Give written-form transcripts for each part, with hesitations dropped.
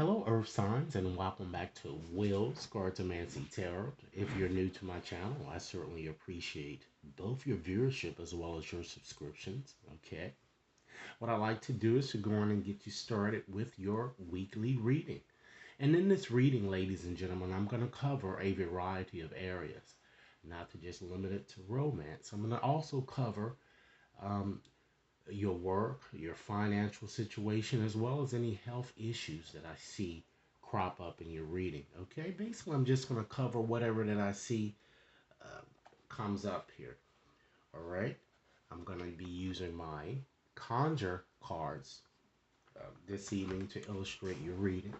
Hello, Earth Signs, and welcome back to Will's Cartomancy Tarot. If you're new to my channel, I certainly appreciate both your viewership as well as your subscriptions. Okay. What I like to do is to go on and get you started with your weekly reading. And in this reading, ladies and gentlemen, I'm going to cover a variety of areas, not to just limit it to romance. I'm going to also cover um, your work, your financial situation, as well as any health issues that I see crop up in your reading. Okay, basically, I'm just going to cover whatever that I see uh, comes up here. All right, I'm going to be using my conjure cards this evening to illustrate your reading.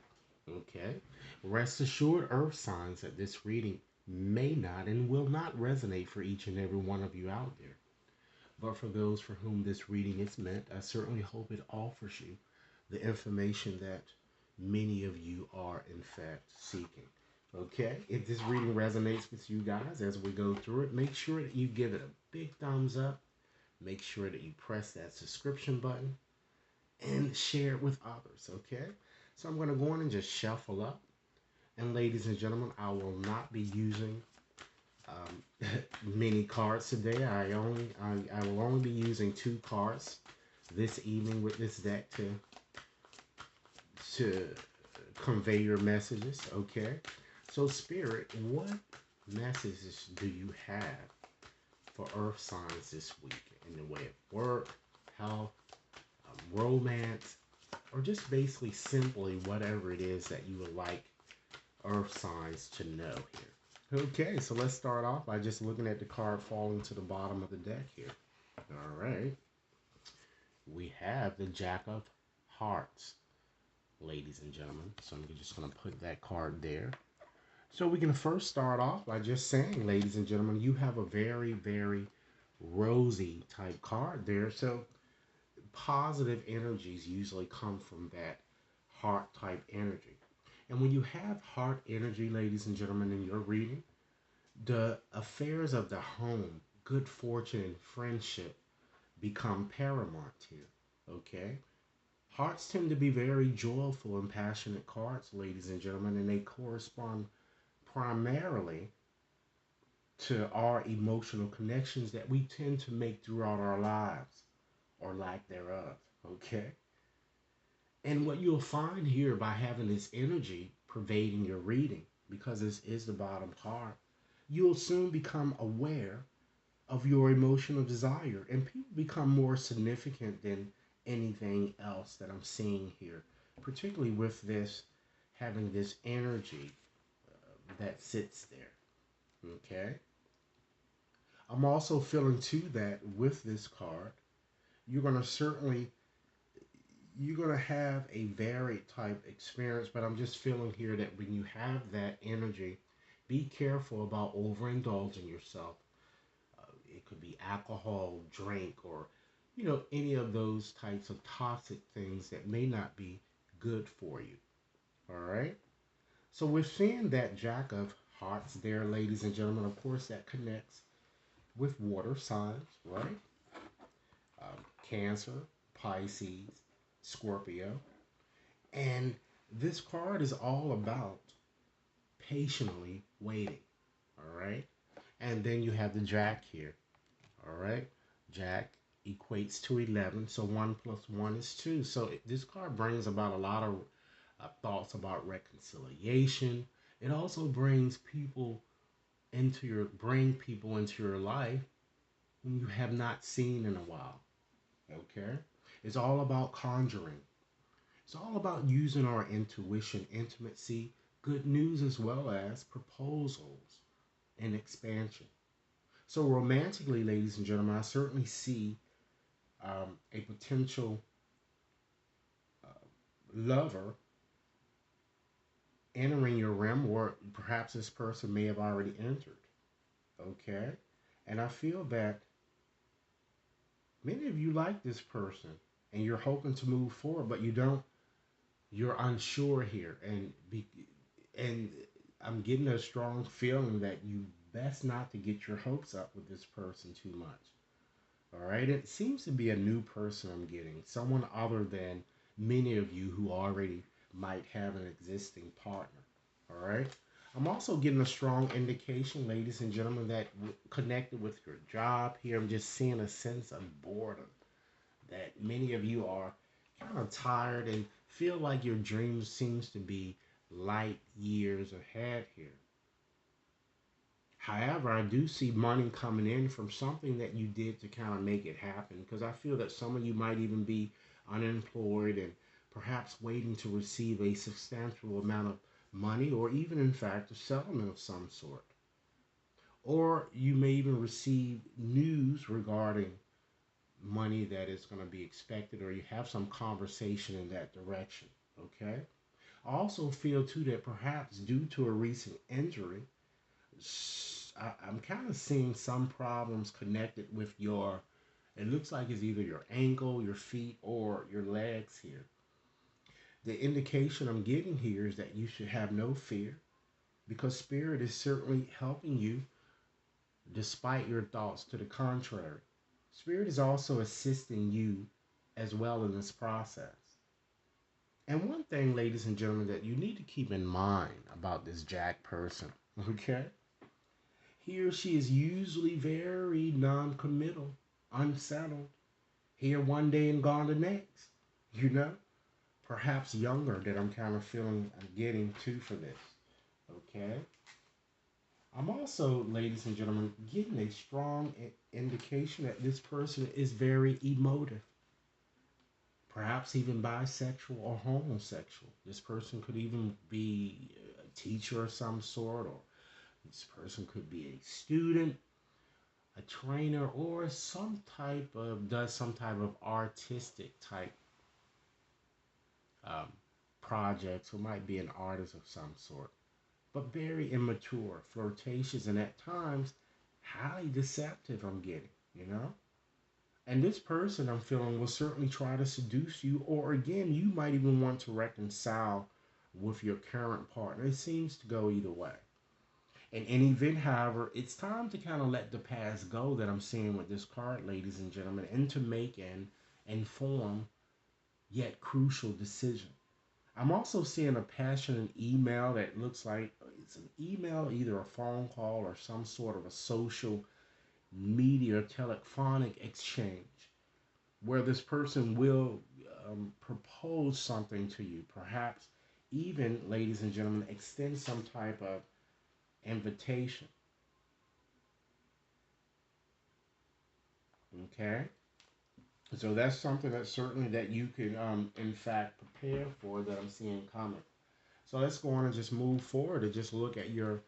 Okay, rest assured, Earth signs, that this reading may not and will not resonate for each and every one of you out there. But for those for whom this reading is meant, I certainly hope it offers you the information that many of you are, in fact, seeking. Okay, if this reading resonates with you guys as we go through it, make sure that you give it a big thumbs up. Make sure that you press that subscription button and share it with others. Okay, so I'm going to go on and just shuffle up. And ladies and gentlemen, I will not be using many cards today. I will only be using two cards this evening with this deck to convey your messages. Okay, so Spirit, what messages do you have for Earth signs this week in the way of work, health, romance, or just basically simply whatever it is that you would like Earth signs to know here? Okay, so let's start off by just looking at the card falling to the bottom of the deck here. All right. We have the Jack of Hearts, ladies and gentlemen. So I'm just going to put that card there. So we can first start off by just saying, ladies and gentlemen, you have a very, very rosy type card there. So positive energies usually come from that heart type energy. And when you have heart energy, ladies and gentlemen, in your reading, the affairs of the home, good fortune, and friendship become paramount here. Okay? Hearts tend to be very joyful and passionate cards, ladies and gentlemen, and they correspond primarily to our emotional connections that we tend to make throughout our lives or lack thereof. Okay? And what you'll find here by having this energy pervading your reading, because this is the bottom card, you'll soon become aware of your emotional desire, and people become more significant than anything else that I'm seeing here, particularly with this having this energy that sits there. Okay, I'm also feeling too that with this card, you're going to certainly you're going to have a varied type experience, but I'm just feeling here that when you have that energy, be careful about overindulging yourself. It could be alcohol, drink, or any of those types of toxic things that may not be good for you. All right. So we're seeing that Jack of Hearts there, ladies and gentlemen. Of course, that connects with water signs, right? Cancer, Pisces, Scorpio, and this card is all about patiently waiting. All right. And then you have the Jack here. All right. Jack equates to 11. So 1 plus 1 is 2. So this card brings about a lot of thoughts about reconciliation. It also bring people into your life whom you have not seen in a while. Okay. It's all about conjuring. It's all about using our intuition, intimacy, good news, as well as proposals and expansion. So, romantically, ladies and gentlemen, I certainly see a potential lover entering your realm, or perhaps this person may have already entered. Okay? And I feel that many of you like this person and you're hoping to move forward, but you're unsure here. And I'm getting a strong feeling that you best not to get your hopes up with this person too much. All right, it seems to be a new person I'm getting, someone other than many of you who already might have an existing partner. All right. I'm also getting a strong indication, ladies and gentlemen, that connected with your job here, I'm just seeing a sense of boredom. That many of you are kind of tired and feel like your dream seems to be light years ahead here. However, I do see money coming in from something that you did to kind of make it happen because I feel that some of you might even be unemployed and perhaps waiting to receive a substantial amount of money or even, in fact, a settlement of some sort. Or you may even receive news regarding money that is going to be expected, or you have some conversation in that direction. Okay. I also feel too that perhaps due to a recent injury, I'm kind of seeing some problems connected with your. It looks like it's either your ankle, your feet, or your legs here. The indication I'm getting here is that you should have no fear because Spirit is certainly helping you despite your thoughts to the contrary. Spirit is also assisting you as well in this process. And one thing, ladies and gentlemen, that you need to keep in mind about this Jack person, okay? He or she is usually very non committal, unsettled, here one day and gone the next, you know? Perhaps younger that I'm kind of feeling I'm getting to for this, okay? I'm also, ladies and gentlemen, getting a strong indication that this person is very emotive, perhaps even bisexual or homosexual. This person could even be a teacher of some sort, or this person could be a student, a trainer, or some type of, does some type of artistic type um, projects, who might be an artist of some sort, but very immature, flirtatious, and at times highly deceptive. I'm getting, you know? And this person I'm feeling will certainly try to seduce you, or again, you might even want to reconcile with your current partner. It seems to go either way. In any event, however, it's time to kind of let the past go that I'm seeing with this card, ladies and gentlemen, and to make an informed yet crucial decision. I'm also seeing a passionate email that looks like it's an email, either a phone call or some sort of a social media telephonic exchange where this person will propose something to you, perhaps even, ladies and gentlemen, extend some type of invitation. Okay, so that's something that certainly that you can, in fact, prepare for that I'm seeing coming. So let's go on and just move forward and just look at your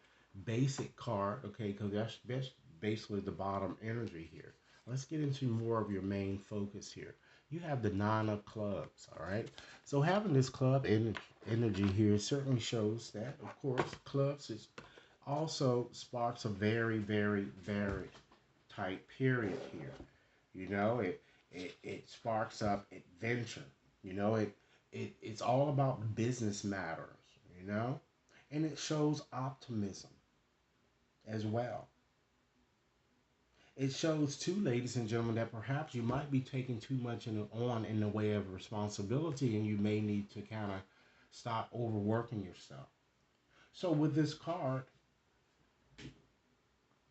basic card, okay? Because that's basically the bottom energy here. Let's get into more of your main focus here. You have the nine of clubs, all right? So having this club energy here certainly shows that, of course, clubs is also sparks a very, very, very tight period here. You know, it sparks up adventure. You know, it's all about business matters, you know? And it shows optimism as well. It shows too, ladies and gentlemen, that perhaps you might be taking too much on in the way of responsibility and you may need to kind of stop overworking yourself. So with this card,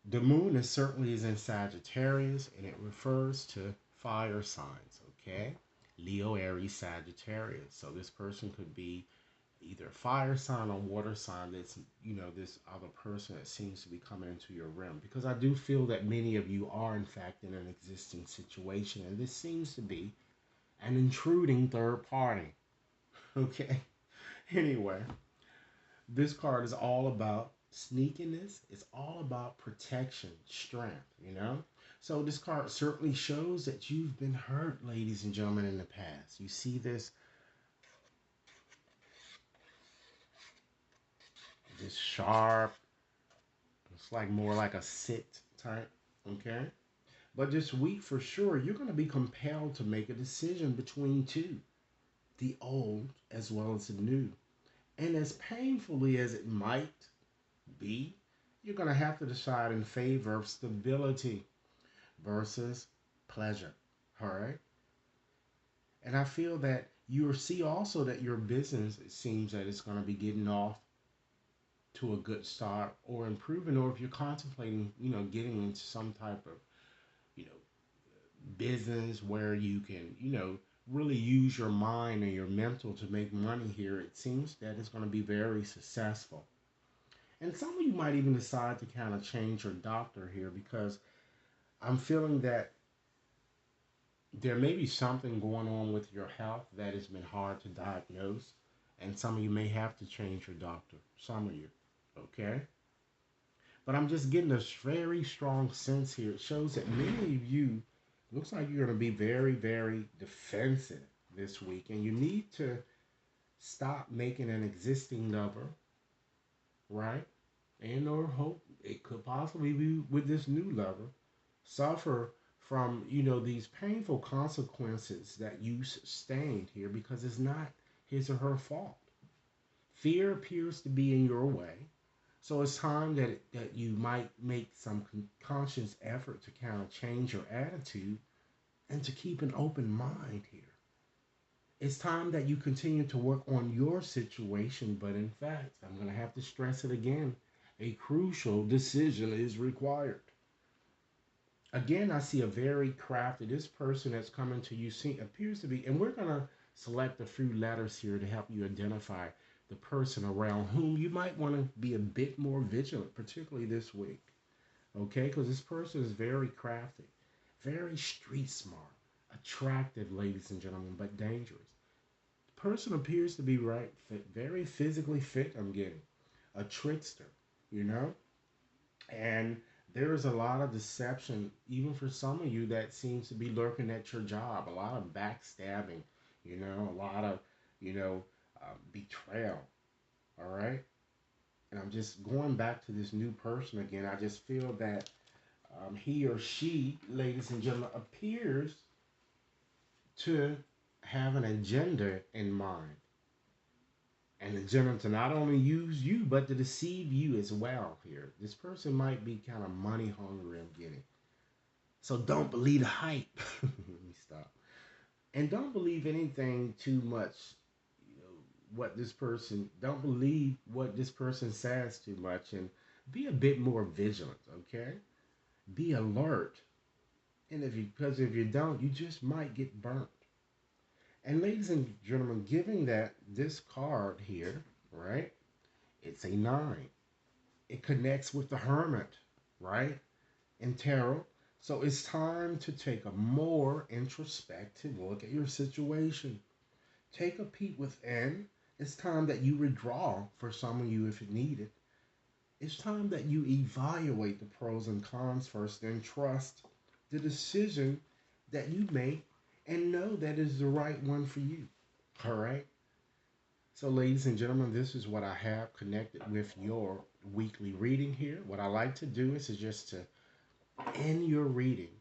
the moon is certainly is in Sagittarius and it refers to fire signs, okay? Leo, Aries, Sagittarius. So this person could be either a fire sign or water sign that's, you know, this other person that seems to be coming into your realm, because I do feel that many of you are in fact in an existing situation and this seems to be an intruding third party. Okay, anyway, this card is all about sneakiness. It's all about protection, strength, you know. So this card certainly shows that you've been hurt, ladies and gentlemen, in the past. You see this sharp, it's like more like a sit type, okay? But this week, for sure, you're going to be compelled to make a decision between two, the old as well as the new. And as painfully as it might be, you're going to have to decide in favor of stability versus pleasure. All right? And I feel that You'll see also that your business, it seems that it's going to be getting off to a good start or improving, or if you're contemplating, getting into some type of, you know, business where you can, really use your mind and your mental to make money here, it seems that it's going to be very successful. And some of you might even decide to kind of change your doctor here because I'm feeling that there may be something going on with your health that has been hard to diagnose. And some of you may have to change your doctor. Some of you. Okay? But I'm just getting this very strong sense here. It shows that many of you, looks like you're going to be very, very defensive this week. And you need to stop making an existing lover, right? And or hope it could possibly be with this new lover, suffer from, these painful consequences that you sustained here because it's not his or her fault. Fear appears to be in your way. So it's time that you might make some conscious effort to kind of change your attitude and to keep an open mind here. It's time that you continue to work on your situation, but in fact, I'm going to have to stress it again. A crucial decision is required. Again, I see a very crafty, this person that's coming to you appears to be, and we're going to select a few letters here to help you identify the person around whom you might want to be a bit more vigilant, particularly this week. Okay? Because this person is very crafty, very street smart, attractive, ladies and gentlemen, but dangerous. The person appears to be very physically fit, I'm getting. A trickster, you know? And there is a lot of deception, even for some of you, that seems to be lurking at your job. A lot of backstabbing, a lot of, betrayal. All right. And I'm just going back to this new person again. I just feel that he or she, ladies and gentlemen, appears to have an agenda in mind. And the agenda to not only use you, but to deceive you as well here. This person might be kind of money hungry, I'm getting. So don't believe the hype. Let me stop. And don't believe anything too much. Don't believe what this person says too much, and be a bit more vigilant, okay? Be alert. And because if you don't, you just might get burnt. And ladies and gentlemen, given that this card here, right? It's a 9. It connects with the hermit, right? In tarot. So it's time to take a more introspective look at your situation. Take a peek within. It's time that you withdraw for some of you if it needed. It's time that you evaluate the pros and cons first and trust the decision that you make and know that is the right one for you. All right? So, ladies and gentlemen, this is what I have connected with your weekly reading here. What I like to do is just to end your reading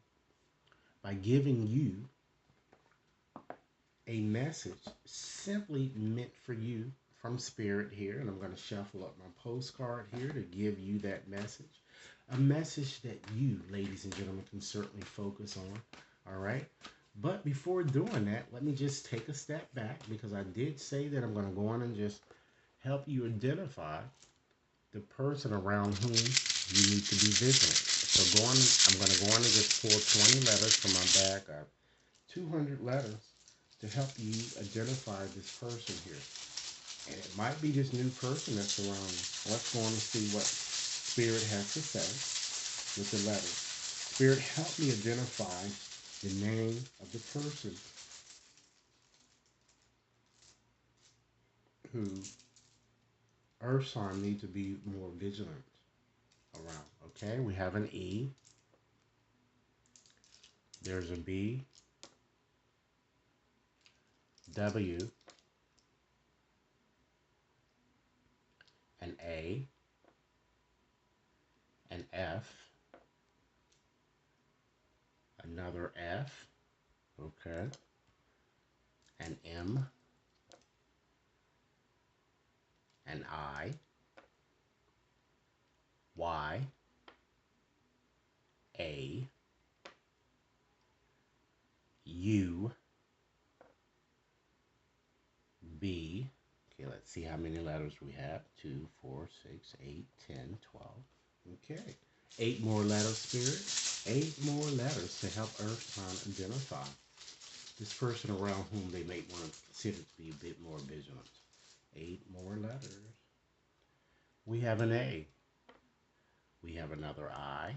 by giving you a message simply meant for you from Spirit here. And I'm going to shuffle up my postcard here to give you that message. A message that you, ladies and gentlemen, can certainly focus on. All right? But before doing that, let me just take a step back because I did say that I'm going to go on and just help you identify the person around whom you need to be vigilant. So I'm going to go on and just pull 20 letters from my bag of 200 letters to help you identify this person here. And it might be this new person that's around you. Let's go on and see what Spirit has to say with the letters. Spirit, help me identify the name of the person who Earth sign need to be more vigilant around. Okay, we have an E. There's a B, W, an A, an F, another F, okay, an M, an I, Y, A, U, Okay, let's see how many letters we have. 2, 4, 6, 8, 10, 12. Okay. 8 more letters, Spirit. 8 more letters to help Earth sign identify this person around whom they may want to consider to be a bit more vigilant. 8 more letters. We have an A. We have another I.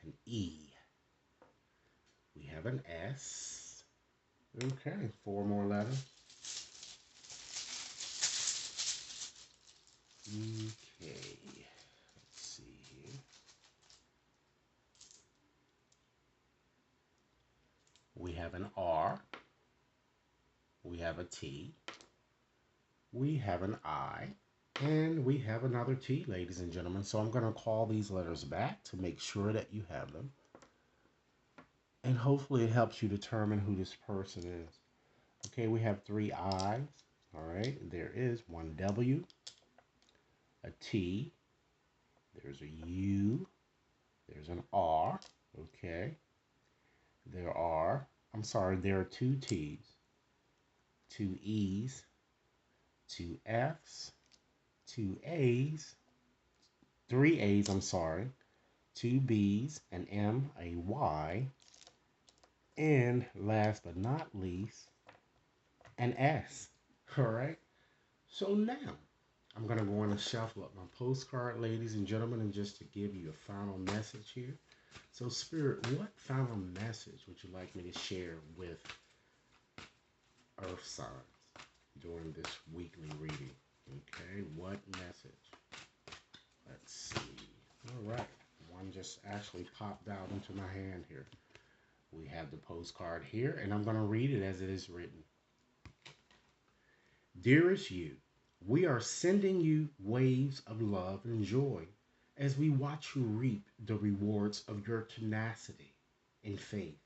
An E. We have an S. Okay, 4 more letters. Okay, let's see here. We have an R. We have a T. We have an I. And we have another T, ladies and gentlemen. So I'm going to call these letters back to make sure that you have them. And hopefully it helps you determine who this person is. Okay, we have 3 I's. All right, there is 1 W, a T, there's a U, there's an R. Okay, there are 2 T's, 2 E's, 2 F's, 2 A's, 3 A's, 2 B's, an M, a Y, and last but not least, an S. All right. So now I'm going to go on and shuffle up my postcard, ladies and gentlemen, and just to give you a final message here. So, Spirit, what final message would you like me to share with Earth signs during this weekly reading? Okay, what message? Let's see. All right, one just actually popped out into my hand here. We have the postcard here, and I'm going to read it as it is written. Dearest you, we are sending you waves of love and joy as we watch you reap the rewards of your tenacity and faith.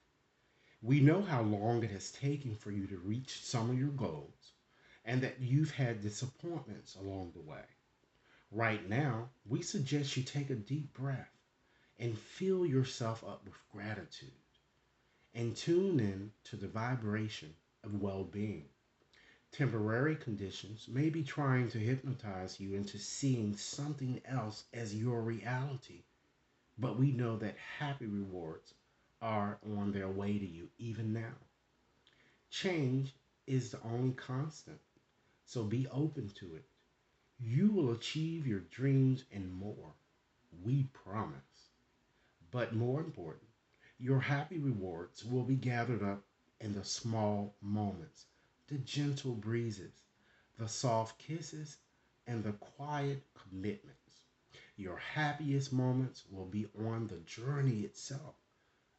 We know how long it has taken for you to reach some of your goals and that you've had disappointments along the way. Right now, we suggest you take a deep breath and fill yourself up with gratitude and tune in to the vibration of well-being. Temporary conditions may be trying to hypnotize you into seeing something else as your reality, but we know that happy rewards are on their way to you even now. Change is the only constant, so be open to it. You will achieve your dreams and more. We promise. But more important, your happy rewards will be gathered up in the small moments, the gentle breezes, the soft kisses, and the quiet commitments. Your happiest moments will be on the journey itself,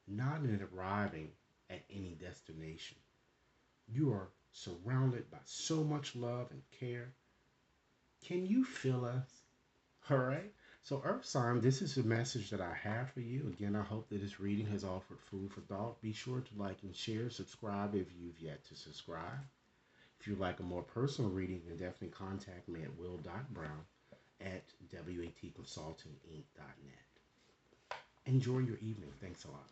not in arriving at any destination. You are surrounded by so much love and care. Can you feel us? All right. So, Earth sign, this is the message that I have for you. Again, I hope that this reading has offered food for thought. Be sure to like and share, subscribe if you've yet to subscribe. If you'd like a more personal reading, then definitely contact me at will.brown at watconsultinginc.net. Enjoy your evening. Thanks a lot.